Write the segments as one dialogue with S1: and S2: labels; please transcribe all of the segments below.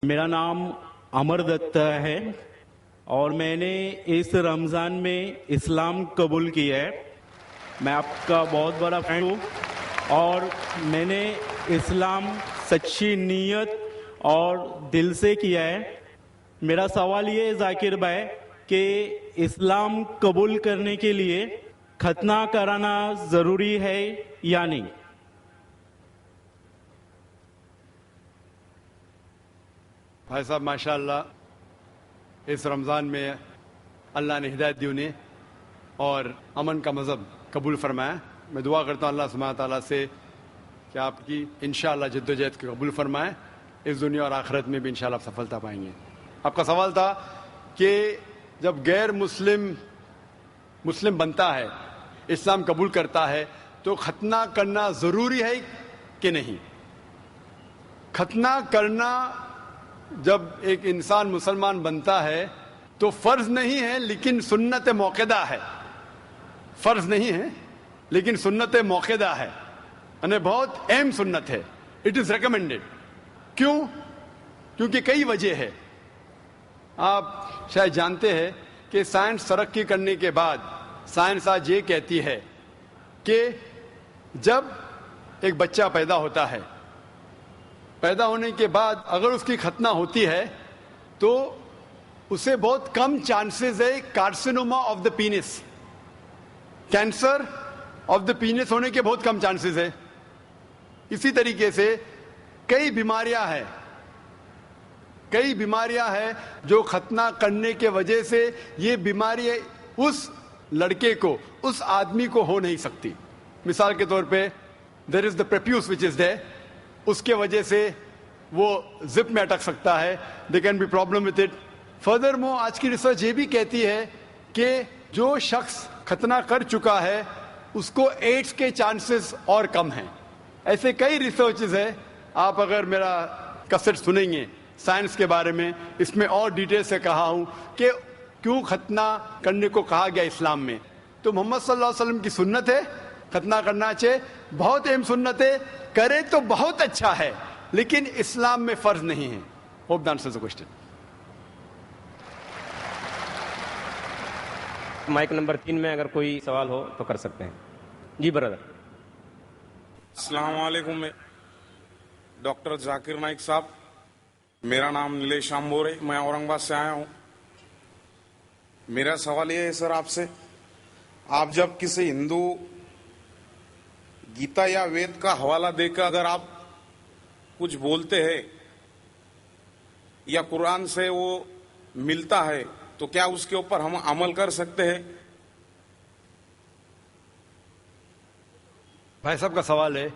S1: میرا نام امر دتا ہے اور میں نے اس رمضان میں اسلام قبول کیا ہے. میں آپ کا بہت بڑا فین ہوں اور میں نے اسلام سچی نیت اور دل سے کیا ہے. میرا سوال یہ ہے ذاکر بھائی کہ اسلام قبول کرنے کے لیے ختنہ کرانا ضروری ہے یا نہیں؟
S2: بھائی صاحب ماشاء اللہ اس رمضان میں اللہ نے ہدایت دی انہیں اور امن کا مذہب قبول فرمایا. میں دعا کرتا ہوں اللہ سبحانہ تعالیٰ سے کہ آپ کی انشاءاللہ جد و جہد کو قبول فرمائے. اس دنیا اور آخرت میں بھی انشاءاللہ آپ سفلتا پائیں گے. آپ کا سوال تھا کہ جب غیر مسلم بنتا ہے، اسلام قبول کرتا ہے، تو ختنہ کرنا ضروری ہے کہ نہیں؟ ختنہ کرنا جب ایک انسان مسلمان بنتا ہے تو فرض نہیں ہے لیکن سنت موقدہ ہے. فرض نہیں ہے لیکن سنت موقدہ ہے، یعنی بہت اہم سنت ہے. It is recommended. کیوں؟ کیونکہ کئی وجہ ہے. آپ شاید جانتے ہیں کہ سائنس ترقی کرنے کے بعد سائنس آج یہ کہتی ہے کہ جب ایک بچہ پیدا ہوتا ہے، پیدا ہونے کے بعد اگر اس کی ختنہ ہوتی ہے تو اسے بہت کم چانسز ہے carcinoma of the penis, cancer of the penis ہونے کے بہت کم چانسز ہے. اسی طریقے سے کئی بیماریاں ہیں جو ختنہ کرنے کے وجہ سے یہ بیماری اس لڑکے کو، اس آدمی کو ہو نہیں سکتی. مثال کے طور پہ دیر از دا پریپیوس وچ از دیر، اس کے وجہ سے وہ زپ میں اٹک سکتا ہے. They can be problem with it. Furthermore آج کی ریسرچ یہ بھی کہتی ہے کہ جو شخص ختنہ کر چکا ہے اس کو ایڈز کے چانسز اور کم ہیں. ایسے کئی ریسرچز ہے. آپ اگر میرا کسٹ سنیں گے سائنس کے بارے میں، اس میں اور ڈیٹیل سے کہا ہوں کہ کیوں ختنہ کرنے کو کہا گیا اسلام میں. تو محمد صلی اللہ علیہ وسلم کی سنت ہے، ختنہ کرنا چاہیے، بہت اہم سنت ہے، کرے تو بہت اچھا ہے لیکن اسلام میں فرض نہیں ہے. Hope the answers the question.
S3: Mic number 3 میں اگر کوئی سوال ہو تو کر سکتے ہیں. جی برادر.
S4: السلام علیکم. ڈاکٹر ذاکر نائک صاحب، میرا نام نیلیش امبور ہے، میں اورنگ آباد سے آیا ہوں. میرا سوال یہ ہے سر آپ سے، آپ جب کسی ہندو گیتا یا وید کا حوالہ دے کر اگر آپ کچھ بولتے ہیں یا قرآن سے وہ ملتا ہے تو کیا اس کے اوپر ہم عمل کر سکتے ہیں؟
S2: بھائی صاحب کا سوال ہے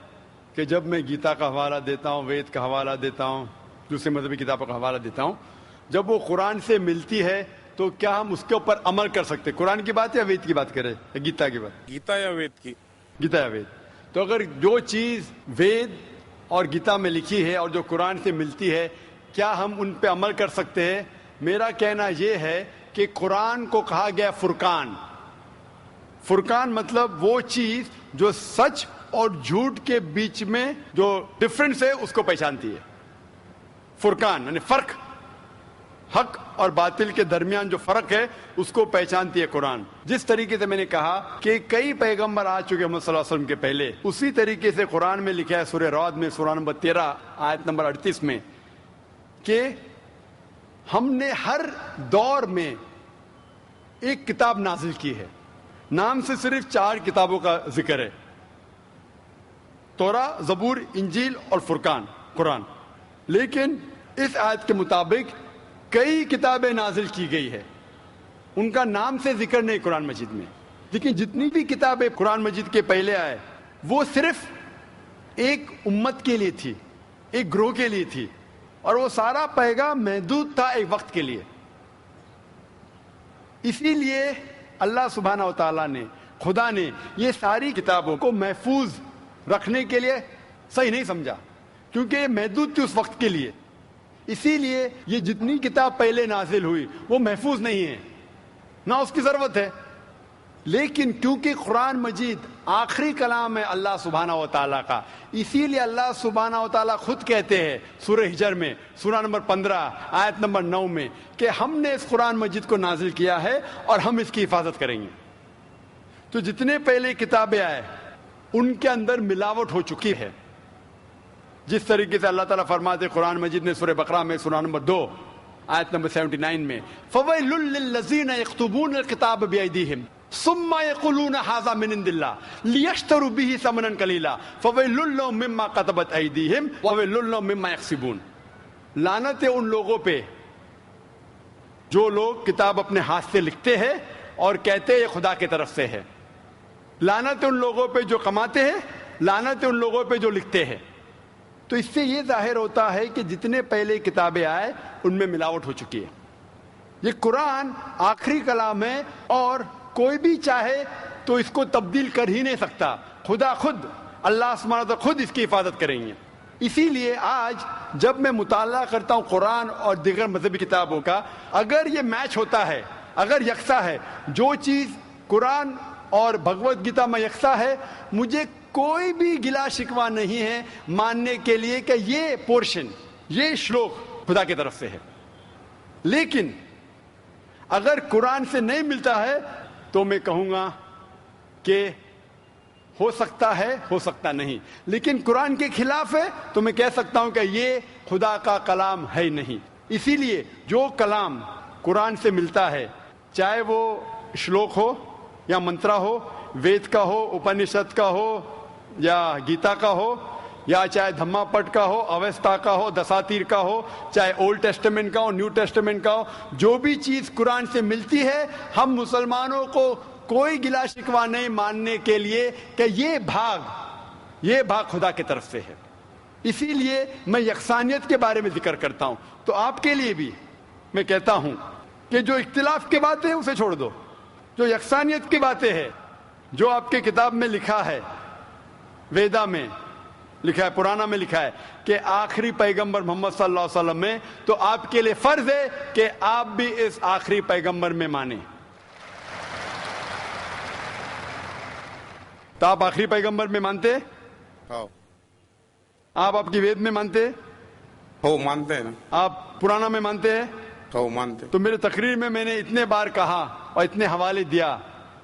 S2: کہ جب میں گیتا کا حوالہ دیتا ہوں، وید کا حوالہ دیتا ہوں، دوسرے مذہبی کتابوں کا حوالہ دیتا ہوں، جب وہ قرآن سے ملتی ہے تو کیا ہم اس کے اوپر عمل کر سکتے ہیں؟ قرآن کی بات یا وید کی بات کریں یا گیتا کی بات؟
S4: گیتا یا وید کی؟
S2: گیتا یا وید. تو اگر جو چیز وید اور گیتا میں لکھی ہے اور جو قرآن سے ملتی ہے، کیا ہم ان پہ عمل کر سکتے ہیں؟ میرا کہنا یہ ہے کہ قرآن کو کہا گیا فرقان. فرقان مطلب وہ چیز جو سچ اور جھوٹ کے بیچ میں جو ڈفرنس ہے اس کو پہچانتی ہے. فرقان یعنی فرق، حق اور باطل کے درمیان جو فرق ہے اس کو پہچانتی ہے قرآن. جس طریقے سے میں نے کہا کہ کئی پیغمبر آ چکے محمد صلی اللہ علیہ وسلم کے پہلے، اسی طریقے سے قرآن میں لکھا ہے سورہ رعد میں سورہ نمبر 13 آیت نمبر 38 میں کہ ہم نے ہر دور میں ایک کتاب نازل کی ہے. نام سے صرف 4 کتابوں کا ذکر ہے، توراہ، زبور، انجیل اور فرقان، قرآن. لیکن اس آیت کے مطابق کئی کتابیں نازل کی گئی ہے، ان کا نام سے ذکر نہیں قرآن مجید میں. لیکن جتنی بھی کتابیں قرآن مجید کے پہلے آئے وہ صرف ایک امت کے لیے تھی، ایک گروہ کے لیے تھی، اور وہ سارا پیغام محدود تھا ایک وقت کے لیے. اسی لیے اللہ سبحانہ و تعالیٰ نے، خدا نے یہ ساری کتابوں کو محفوظ رکھنے کے لیے صحیح نہیں سمجھا، کیونکہ یہ محدود تھی اس وقت کے لیے. اسی لیے یہ جتنی کتاب پہلے نازل ہوئی وہ محفوظ نہیں ہے، نہ اس کی ضرورت ہے. لیکن کیونکہ قرآن مجید آخری کلام ہے اللہ سبحانہ و تعالیٰ کا، اسی لیے اللہ سبحانہ و تعالیٰ خود کہتے ہیں سورہ ہجر میں سورہ نمبر 15 آیت نمبر 9 میں کہ ہم نے اس قرآن مجید کو نازل کیا ہے اور ہم اس کی حفاظت کریں گے۔ تو جتنے پہلے کتابیں آئے ان کے اندر ملاوٹ ہو چکی ہے، جس طریقے سے اللہ تعالیٰ فرماتے قرآن مجید نے سورہ بقرہ میں سورہ نمبر 2 آیت نمبر 79 میں فَوَيْلٌ لِّلَّذِينَ يَكْتُبُونَ الْكِتَابَ بِأَيْدِيهِمْ ثُمَّ يَقُولُونَ هَٰذَا مِنْ عِندِ اللَّهِ لِيَشْتَرُوا بِهِ ثَمَنًا قَلِيلًا فَوَيْلٌ لَّهُم مِّمَّا كَتَبَتْ أَيْدِيهِمْ وَوَيْلٌ لَّهُم مِّمَّا يَكْسِبُونَ۔ لعنت ہے ان لوگوں پہ جو لوگ کتاب اپنے ہاتھ سے لکھتے ہیں اور کہتے ہیں یہ خدا کی طرف سے ہے۔ لعنت ہے ان لوگوں پہ جو کماتے ہیں، لعنت ہے ان لوگوں پہ جو لکھتے ہیں۔ تو اس سے یہ ظاہر ہوتا ہے کہ جتنے پہلے کتابیں آئے ان میں ملاوٹ ہو چکی ہے۔ یہ قرآن آخری کلام ہے اور کوئی بھی چاہے تو اس کو تبدیل کر ہی نہیں سکتا، خدا خود اللہ سبحانہ وتعالیٰ خود اس کی حفاظت کریں گے۔ اسی لیے آج جب میں مطالعہ کرتا ہوں قرآن اور دیگر مذہبی کتابوں کا، اگر یہ میچ ہوتا ہے، اگر یکساں ہے، جو چیز قرآن اور بھگوت گیتا میں یکساں ہے، مجھے کوئی بھی گلا شکوہ نہیں ہے ماننے کے لیے کہ یہ پورشن، یہ شلوک خدا کی طرف سے ہے۔ لیکن اگر قرآن سے نہیں ملتا ہے تو میں کہوں گا کہ ہو سکتا ہے، ہو سکتا نہیں، لیکن قرآن کے خلاف ہے تو میں کہہ سکتا ہوں کہ یہ خدا کا کلام ہے نہیں۔ اسی لیے جو کلام قرآن سے ملتا ہے، چاہے وہ شلوک ہو یا منترا ہو، وید کا ہو، اپنشد کا ہو یا گیتا کا ہو، یا چاہے دھما پٹ کا ہو، اوستا کا ہو، دساتیر کا ہو، چاہے اولڈ ٹیسٹمنٹ کا ہو، نیو ٹیسٹمنٹ کا ہو، جو بھی چیز قرآن سے ملتی ہے، ہم مسلمانوں کو کوئی گلا شکوہ نہیں ماننے کے لیے کہ یہ بھاگ خدا کی طرف سے ہے۔ اسی لیے میں یکسانیت کے بارے میں ذکر کرتا ہوں۔ تو آپ کے لیے بھی میں کہتا ہوں کہ جو اختلاف کی باتیں ہیں اسے چھوڑ دو، جو یکسانیت کی باتیں ہیں، جو آپ کے کتاب میں لکھا ہے، ویدا میں لکھا ہے، پرانا میں لکھا ہے کہ آخری پیغمبر محمد صلی اللہ علیہ وسلم میں، تو آپ کے لیے فرض ہے کہ آپ بھی اس آخری پیغمبر میں مانیں۔ تو آپ آخری پیغمبر میں مانتے؟
S4: ہاں
S2: آپ کی وید میں مانتے؟
S4: ہو مانتے ہیں نا؟
S2: آپ پرانا میں مانتے ہیں؟
S4: ہو مانتے۔
S2: تو میرے تقریر میں نے اتنے بار کہا اور اتنے حوالے دیا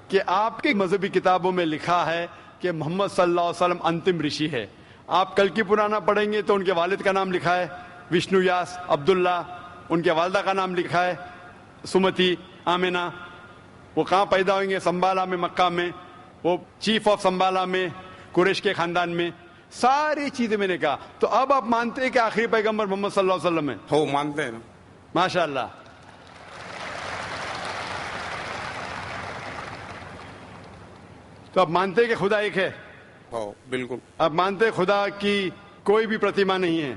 S2: کہ آپ کی مذہبی کتابوں میں لکھا ہے کہ محمد صلی اللہ علیہ وسلم انتم رشی ہے۔ آپ کل کی پرانا پڑھیں گے تو ان کے والد کا نام لکھا ہے وشنو یاس عبداللہ، ان کے والدہ کا نام لکھا ہے سمتی آمینہ۔ وہ کہاں پیدا ہوئیں گے؟ سنبالا میں، مکہ میں، وہ چیف آف سنبالا میں، قریش کے خاندان میں، ساری چیزیں میں نے کہا۔ تو اب آپ مانتے ہیں کہ آخری پیغمبر محمد صلی اللہ علیہ وسلم ہے؟
S4: ہو مانتے ہیں نا؟
S2: ماشاء اللہ۔ تو آپ مانتے ہیں کہ خدا ایک ہے؟
S4: ہو بالکل۔
S2: آپ مانتے ہیں خدا کی کوئی بھی پرتیما نہیں ہے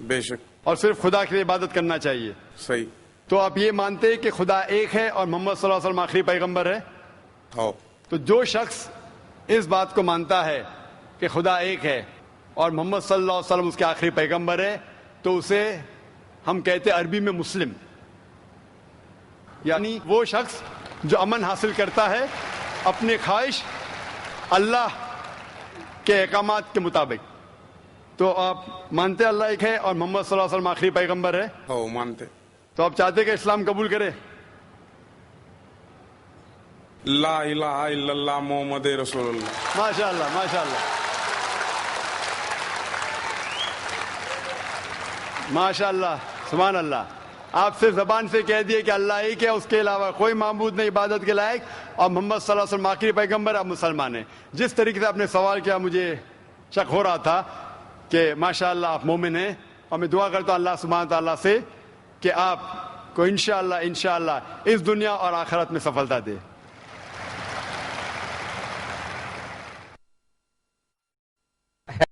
S4: بے شک۔
S2: اور صرف خدا کی عبادت کرنا چاہیے؟
S4: صحیح۔
S2: تو آپ یہ مانتے ہیں کہ خدا ایک ہے اور محمد صلی اللہ علیہ وسلم آخری پیغمبر ہے؟
S4: ہو۔
S2: تو جو شخص اس بات کو مانتا ہے کہ خدا ایک ہے اور محمد صلی اللہ علیہ وسلم اس کے آخری پیغمبر ہے، تو اسے ہم کہتے ہیں عربی میں مسلم، یعنی وہ شخص جو امن حاصل کرتا ہے اپنی خواہش اللہ کے احکامات کے مطابق۔ تو آپ مانتے اللہ ایک ہے اور محمد صلی اللہ علیہ وسلم آخری پیغمبر ہے؟
S4: ہو مانتے۔
S2: تو آپ چاہتے کہ اسلام قبول کرے؟
S4: لا الہ الا اللہ محمد رسول اللہ۔
S2: ماشاء اللہ، ماشاء اللہ، ماشاء اللہ، سبحان اللہ۔ آپ سے زبان سے کہہ دیے کہ اللہ ایک ہے، اس کے علاوہ کوئی معبود نہیں عبادت کے لائق، اور محمد صلی اللہ علیہ وسلم آخری پیغمبر، آپ مسلمان ہیں۔ جس طریقے سے آپ نے سوال کیا مجھے شک ہو رہا تھا کہ ماشاء اللہ آپ مومن ہیں، اور میں دعا کرتا ہوں اللہ سبحانہ تعالیٰ سے کہ آپ کو انشاءاللہ اس دنیا اور آخرت میں سفلتا دے۔